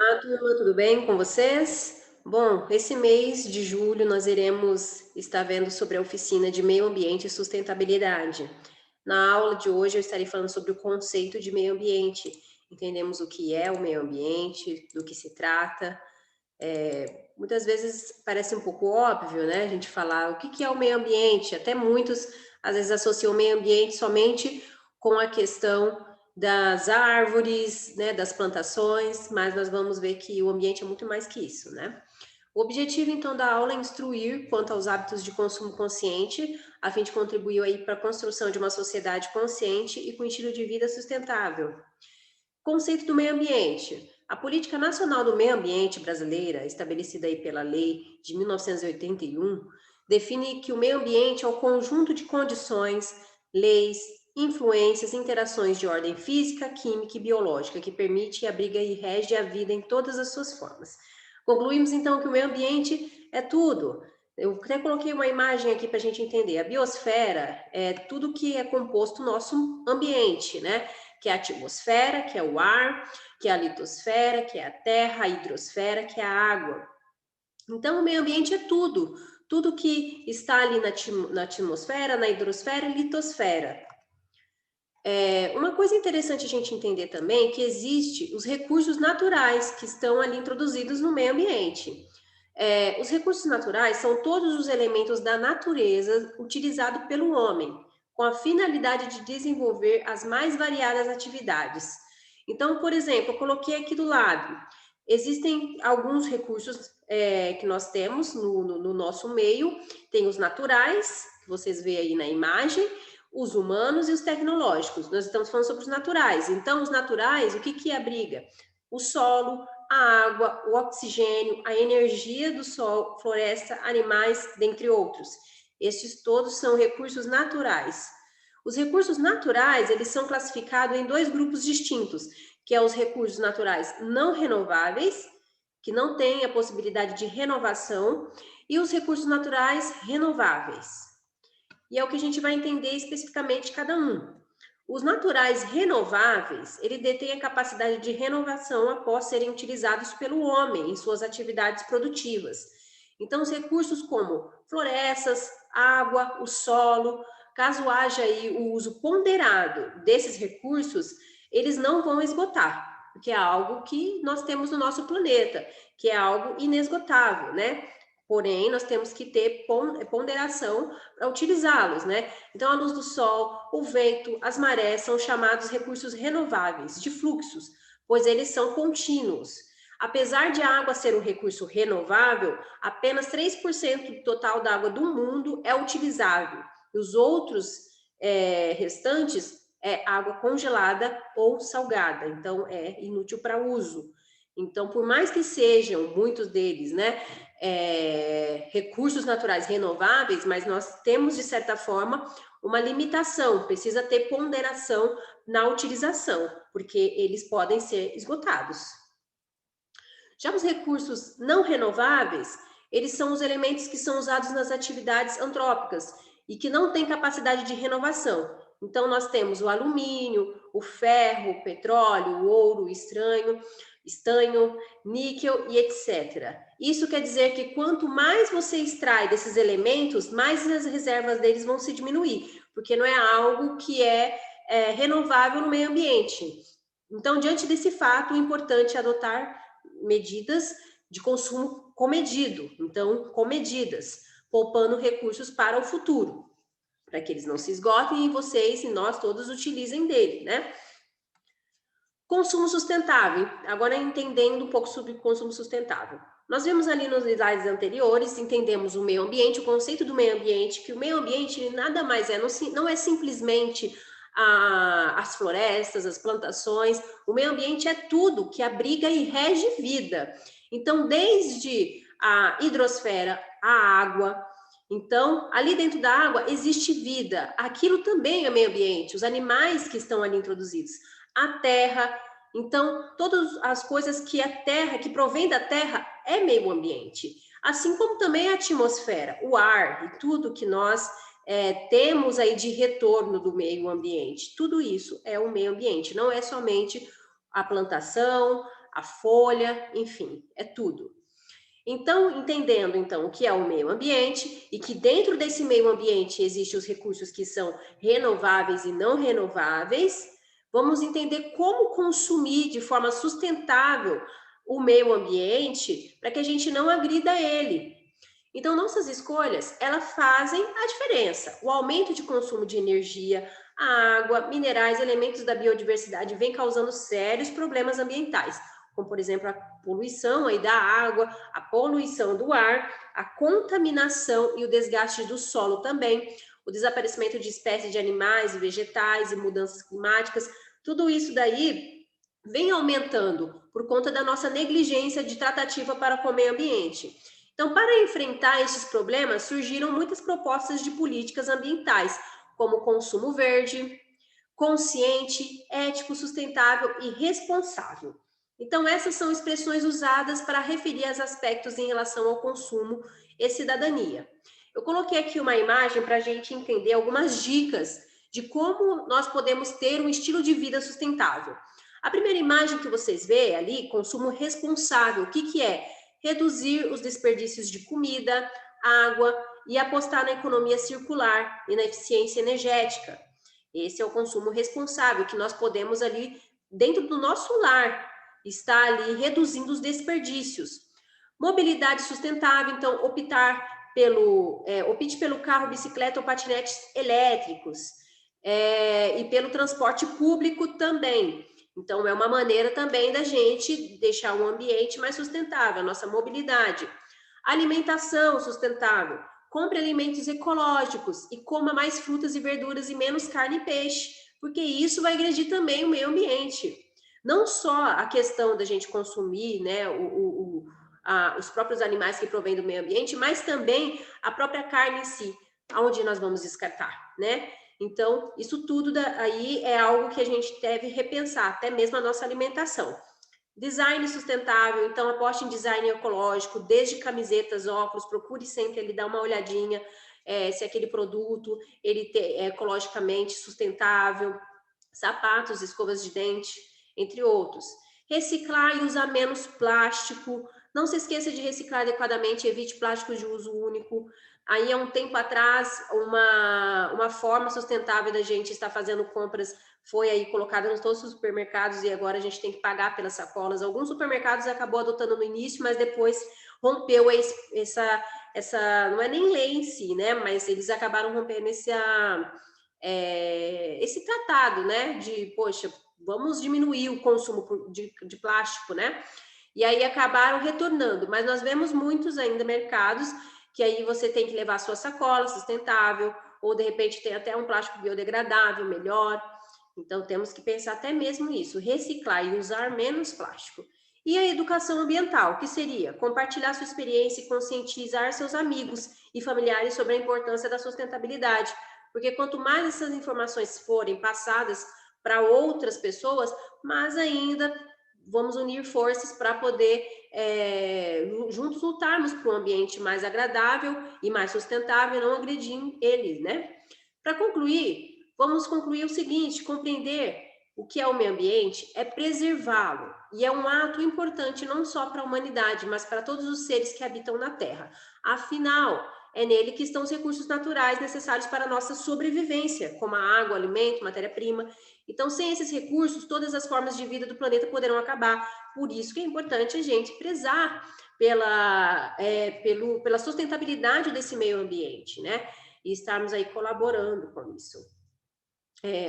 Olá, turma, tudo bem com vocês? Bom, esse mês de julho nós iremos estar vendo sobre a oficina de meio ambiente e sustentabilidade. Na aula de hoje eu estarei falando sobre o conceito de meio ambiente. Entendemos o que é o meio ambiente, do que se trata. Muitas vezes parece um pouco óbvio, né? A gente falar o que é o meio ambiente. Até muitos às vezes associam o meio ambiente somente com a questão das árvores, né, das plantações, mas nós vamos ver que o ambiente é muito mais que isso, né? O objetivo, então, da aula é instruir quanto aos hábitos de consumo consciente, a fim de contribuir aí para a construção de uma sociedade consciente e com estilo de vida sustentável. Conceito do meio ambiente. A Política Nacional do Meio Ambiente brasileira, estabelecida aí pela Lei de 1981, define que o meio ambiente é o conjunto de condições, leis, influências e interações de ordem física, química e biológica que permite, abriga e rege a vida em todas as suas formas. Concluímos então que o meio ambiente é tudo. Eu até coloquei uma imagem aqui para a gente entender. A biosfera é tudo que é composto o nosso ambiente, né? Que é a atmosfera, que é o ar, que é a litosfera, que é a terra, a hidrosfera, que é a água. Então, o meio ambiente é tudo, tudo que está ali na atmosfera, na hidrosfera e litosfera. Uma coisa interessante a gente entender também é que existe os recursos naturais que estão ali introduzidos no meio ambiente. Os recursos naturais são todos os elementos da natureza utilizados pelo homem, com a finalidade de desenvolver as mais variadas atividades. Então, por exemplo, eu coloquei aqui do lado, existem alguns recursos que nós temos no nosso meio, tem os naturais, que vocês veem aí na imagem, os humanos e os tecnológicos. Nós estamos falando sobre os naturais. Então, os naturais, o que abriga? O solo, a água, o oxigênio, a energia do sol, floresta, animais, dentre outros. Estes todos são recursos naturais. Os recursos naturais, eles são classificados em dois grupos distintos, que é os recursos naturais não renováveis, que não têm a possibilidade de renovação, e os recursos naturais renováveis. E é o que a gente vai entender especificamente cada um. Os naturais renováveis, ele detém a capacidade de renovação após serem utilizados pelo homem em suas atividades produtivas. Então, os recursos como florestas, água, o solo, caso haja aí o uso ponderado desses recursos, eles não vão esgotar, porque é algo que nós temos no nosso planeta, que é algo inesgotável, né? Porém, nós temos que ter ponderação para utilizá-los, né? Então, a luz do sol, o vento, as marés são chamados recursos renováveis, de fluxos, pois eles são contínuos. Apesar de a água ser um recurso renovável, apenas 3% do total da água do mundo é utilizável. E os outros restantes é água congelada ou salgada, então é inútil para uso. Então, por mais que sejam muitos deles, né, recursos naturais renováveis, mas nós temos, de certa forma, uma limitação, precisa ter ponderação na utilização, porque eles podem ser esgotados. Já os recursos não renováveis, eles são os elementos que são usados nas atividades antrópicas e que não têm capacidade de renovação. Então, nós temos o alumínio, o ferro, o petróleo, o ouro, o estanho, níquel e etc. Isso quer dizer que quanto mais você extrai desses elementos, mais as reservas deles vão se diminuir, porque não é algo que é renovável no meio ambiente. Então, diante desse fato, o importante é adotar medidas de consumo comedido, então, com medidas, poupando recursos para o futuro, para que eles não se esgotem e vocês e nós todos utilizem dele, né? Consumo sustentável. Agora, entendendo um pouco sobre consumo sustentável. Nós vimos ali nos slides anteriores, entendemos o meio ambiente, o conceito do meio ambiente, que o meio ambiente nada mais é, não é simplesmente as florestas, as plantações. O meio ambiente é tudo que abriga e rege vida. Então, desde a hidrosfera, a água. Então, ali dentro da água existe vida. Aquilo também é meio ambiente, os animais que estão ali introduzidos. A terra, então, todas as coisas que a terra, que provém da terra, é meio ambiente. Assim como também a atmosfera, o ar e tudo que nós temos aí de retorno do meio ambiente. Tudo isso é o meio ambiente, não é somente a plantação, a folha, enfim, é tudo. Então, entendendo então o que é o meio ambiente e que dentro desse meio ambiente existem os recursos que são renováveis e não renováveis, vamos entender como consumir de forma sustentável o meio ambiente para que a gente não agrida ele. Então, nossas escolhas, elas fazem a diferença. O aumento de consumo de energia, a água, minerais, elementos da biodiversidade vem causando sérios problemas ambientais, como, por exemplo, a poluição aí da água, a poluição do ar, a contaminação e o desgaste do solo também, o desaparecimento de espécies de animais e vegetais e mudanças climáticas, tudo isso daí vem aumentando por conta da nossa negligência de tratativa para com o meio ambiente. Então, para enfrentar esses problemas, surgiram muitas propostas de políticas ambientais, como consumo verde, consciente, ético, sustentável e responsável. Então, essas são expressões usadas para referir aos aspectos em relação ao consumo e cidadania. Eu coloquei aqui uma imagem para a gente entender algumas dicas de como nós podemos ter um estilo de vida sustentável. A primeira imagem que vocês veem ali, consumo responsável, o que é? Reduzir os desperdícios de comida, água e apostar na economia circular e na eficiência energética. Esse é o consumo responsável, que nós podemos ali, dentro do nosso lar, estar ali reduzindo os desperdícios. Mobilidade sustentável, então, opte pelo carro, bicicleta ou patinetes elétricos. E pelo transporte público também. Então, é uma maneira também da gente deixar o ambiente mais sustentável, a nossa mobilidade. Alimentação sustentável. Compre alimentos ecológicos e coma mais frutas e verduras e menos carne e peixe, porque isso vai agredir também o meio ambiente. Não só a questão da gente consumir, né, os próprios animais que provêm do meio ambiente, mas também a própria carne em si, aonde nós vamos descartar, né? Então, isso tudo aí é algo que a gente deve repensar, até mesmo a nossa alimentação. Design sustentável, então aposte em design ecológico, desde camisetas, óculos, procure sempre ele dar uma olhadinha se aquele produto ele é ecologicamente sustentável, sapatos, escovas de dente, entre outros. Reciclar e usar menos plástico. Não se esqueça de reciclar adequadamente, evite plásticos de uso único. Aí, há um tempo atrás, uma forma sustentável da gente estar fazendo compras foi aí colocada em todos os supermercados e agora a gente tem que pagar pelas sacolas. Alguns supermercados acabou adotando no início, mas depois rompeu essa não é nem lei em si, né? Mas eles acabaram rompendo esse tratado, né? De, poxa, vamos diminuir o consumo de plástico, né? E aí acabaram retornando, mas nós vemos muitos ainda mercados que aí você tem que levar a sua sacola sustentável, ou de repente tem até um plástico biodegradável, melhor. Então temos que pensar até mesmo nisso, reciclar e usar menos plástico. E a educação ambiental, que seria compartilhar sua experiência e conscientizar seus amigos e familiares sobre a importância da sustentabilidade, porque quanto mais essas informações forem passadas para outras pessoas, mais ainda vamos unir forças para poder juntos lutarmos por um ambiente mais agradável e mais sustentável, não agredindo ele, né? Para concluir, vamos concluir o seguinte: compreender o que é o meio ambiente é preservá-lo, e é um ato importante não só para a humanidade, mas para todos os seres que habitam na Terra. Afinal, é nele que estão os recursos naturais necessários para a nossa sobrevivência, como a água, alimento, matéria-prima. Então, sem esses recursos, todas as formas de vida do planeta poderão acabar. Por isso que é importante a gente prezar pela sustentabilidade desse meio ambiente, né? E estarmos aí colaborando com isso.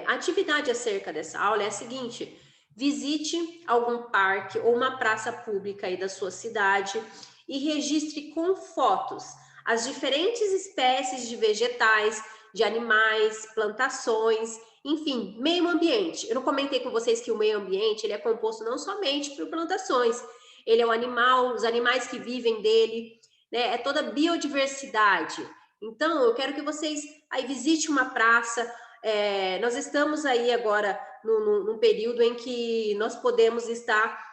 A atividade acerca dessa aula é a seguinte: visite algum parque ou uma praça pública aí da sua cidade e registre com fotos as diferentes espécies de vegetais, de animais, plantações, enfim, meio ambiente. Eu não comentei com vocês que o meio ambiente ele é composto não somente por plantações, ele é o animal, os animais que vivem dele, né? É toda a biodiversidade. Então, eu quero que vocês aí visitem uma praça. Nós estamos aí agora num período em que nós podemos estar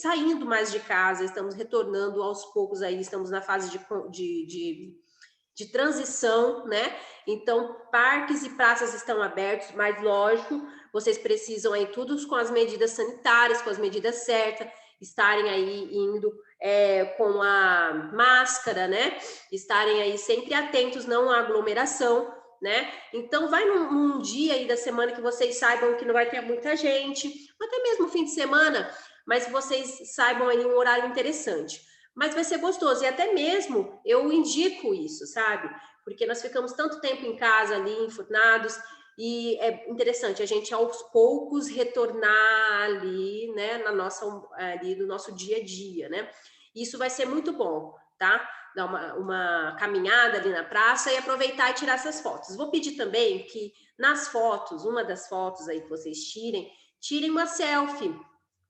saindo mais de casa, estamos retornando aos poucos aí, estamos na fase de transição, né? Então, parques e praças estão abertos, mas lógico, Vocês precisam aí todos com as medidas sanitárias, com as medidas certas, estarem aí indo com a máscara, né? Estarem aí sempre atentos, não à aglomeração, né? Então, vai num dia aí da semana que vocês saibam que não vai ter muita gente, até mesmo fim de semana, mas que vocês saibam aí um horário interessante. Mas vai ser gostoso, e até mesmo eu indico isso, sabe? Porque nós ficamos tanto tempo em casa ali, enfurnados, e é interessante a gente aos poucos retornar ali, né, na nossa, ali do nosso dia a dia, né? Isso vai ser muito bom, tá? Dar uma caminhada ali na praça e aproveitar e tirar essas fotos. Vou pedir também que nas fotos, uma das fotos aí que vocês tirem uma selfie,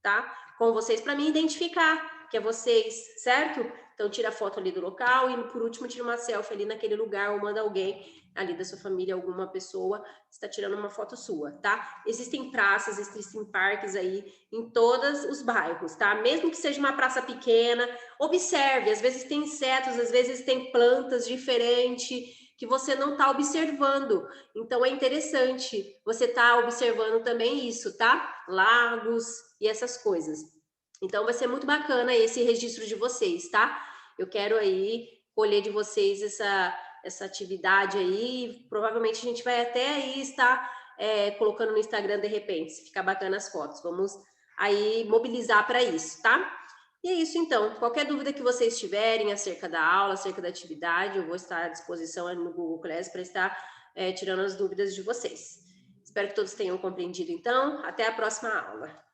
tá? Com vocês para mim identificar que é vocês, certo? Então tira a foto ali do local e por último tira uma selfie ali naquele lugar ou manda alguém ali da sua família, alguma pessoa está tirando uma foto sua, tá? Existem praças, existem parques aí em todos os bairros, tá? Mesmo que seja uma praça pequena, observe, às vezes tem insetos, às vezes tem plantas diferentes que você não está observando. Então é interessante você estar observando também isso, tá? Lagos e essas coisas. Então vai ser muito bacana esse registro de vocês, tá? Eu quero aí colher de vocês essa atividade aí. Provavelmente a gente vai até aí estar colocando no Instagram de repente, se ficar bacana as fotos. Vamos aí mobilizar para isso, tá? E é isso então. Qualquer dúvida que vocês tiverem acerca da aula, acerca da atividade, eu vou estar à disposição no Google Class para estar tirando as dúvidas de vocês. Espero que todos tenham compreendido então. Até a próxima aula.